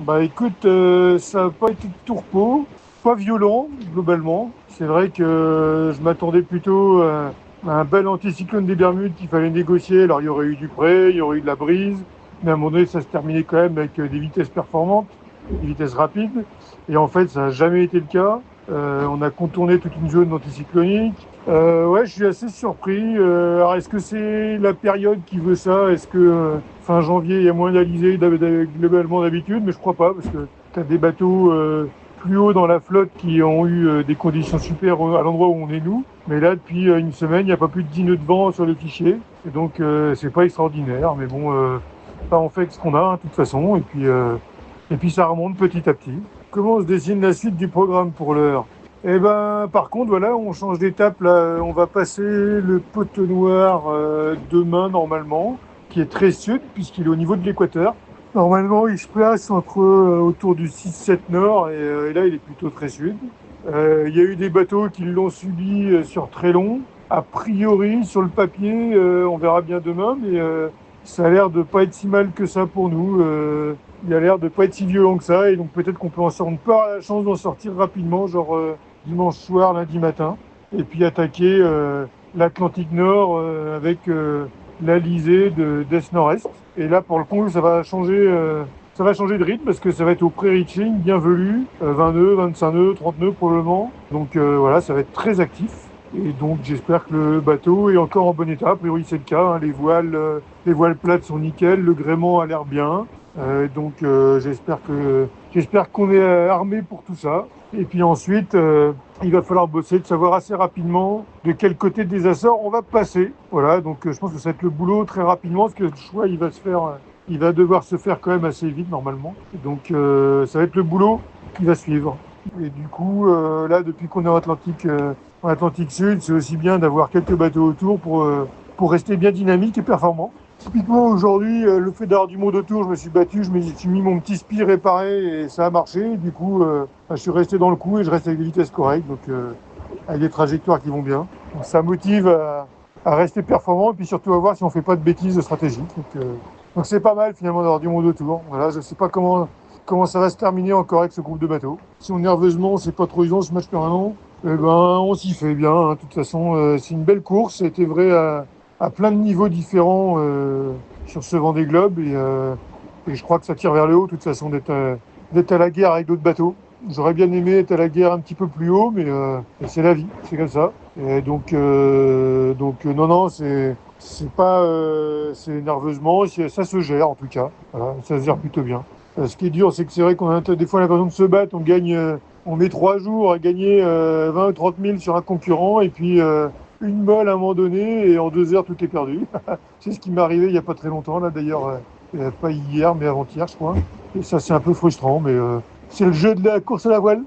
Bah écoute, ça n'a pas été de tout repos, pas violent globalement. C'est vrai que je m'attendais plutôt à un bel anticyclone des Bermudes qu'il fallait négocier. Alors il y aurait eu du près, il y aurait eu de la brise, mais à un moment donné ça se terminait quand même avec des vitesses performantes, des vitesses rapides. Et en fait ça n'a jamais été le cas. On a contourné toute une zone anticyclonique. Ouais, je suis assez surpris. Alors est-ce que c'est la période qui veut ça? Est-ce que fin janvier il y a moins d'alizés globalement d'habitude? Mais je crois pas parce que tu as des bateaux plus haut dans la flotte qui ont eu des conditions super à l'endroit où on est nous. Mais là, depuis une semaine, il n'y a pas plus de 10 nœuds de vent sur le fichier. Et donc, c'est pas extraordinaire. Mais bon, on fait avec ce qu'on a, hein, de toute façon. Et puis, ça remonte petit à petit. Comment se dessine la suite du programme pour l'heure? Eh ben, par contre, voilà, on change d'étape. Là, on va passer le poteau noir demain, normalement, qui est très sud, puisqu'il est au niveau de l'équateur. Normalement, il se place autour du 6-7 nord et là, il est plutôt très sud. Il y a eu des bateaux qui l'ont subi sur très long. A priori, sur le papier, on verra bien demain, mais ça a l'air de pas être si mal que ça pour nous. Il a l'air de pas être si violent que ça et donc peut-être qu'on peut en sortir. On peut avoir la chance d'en sortir rapidement, genre dimanche soir, lundi matin, et puis attaquer l'Atlantique Nord avec l'Alizé d'est-nord-est. Et là, pour le coup, ça va changer de rythme parce que ça va être au pré-reaching, bien velu, 20 nœuds, 25 nœuds, 30 nœuds probablement. Donc voilà, ça va être très actif. Et donc j'espère que le bateau est encore en bon état. A priori, c'est le cas, hein. Les voiles plates sont nickel, le gréement a l'air bien. J'espère qu'on est armé pour tout ça. Et puis ensuite, il va falloir bosser, de savoir assez rapidement de quel côté des Açores on va passer. Voilà, donc je pense que ça va être le boulot très rapidement, parce que le choix, il va devoir se faire quand même assez vite normalement. Et donc ça va être le boulot qui va suivre. Et du coup, là, depuis qu'on est en Atlantique Sud, c'est aussi bien d'avoir quelques bateaux autour pour rester bien dynamique et performant. Typiquement aujourd'hui, le fait d'avoir du monde autour, je me suis battu, j'ai mis mon petit spi réparé et ça a marché. Du coup, je suis resté dans le coup et je reste avec des vitesses correctes, donc avec des trajectoires qui vont bien. Donc, ça motive à rester performant et puis surtout à voir si on ne fait pas de bêtises stratégiques. Donc c'est pas mal finalement d'avoir du monde autour. Voilà, je ne sais pas comment ça va se terminer encore avec ce groupe de bateaux. Si on nerveusement, c'est pas trop usant ce match permanent, eh ben, on s'y fait bien, hein. De toute façon, c'est une belle course. C'était vrai à plein de niveaux différents sur ce Vendée Globe et je crois que ça tire vers le haut de toute façon d'être à la guerre avec d'autres bateaux. J'aurais bien aimé être à la guerre un petit peu plus haut, mais c'est la vie, c'est comme ça. Et non, c'est pas c'est nerveusement, ça se gère en tout cas. Voilà, ça se gère plutôt bien. Ce qui est dur, c'est que c'est vrai qu'on a des fois l'impression de se battre, on met 3 jours à gagner 20 ou 30 000 sur un concurrent et puis une molle à un moment donné et en 2 heures tout est perdu. C'est ce qui m'est arrivé il n'y a pas très longtemps là d'ailleurs, pas hier mais avant-hier je crois. Et ça c'est un peu frustrant mais c'est le jeu de la course à la voile.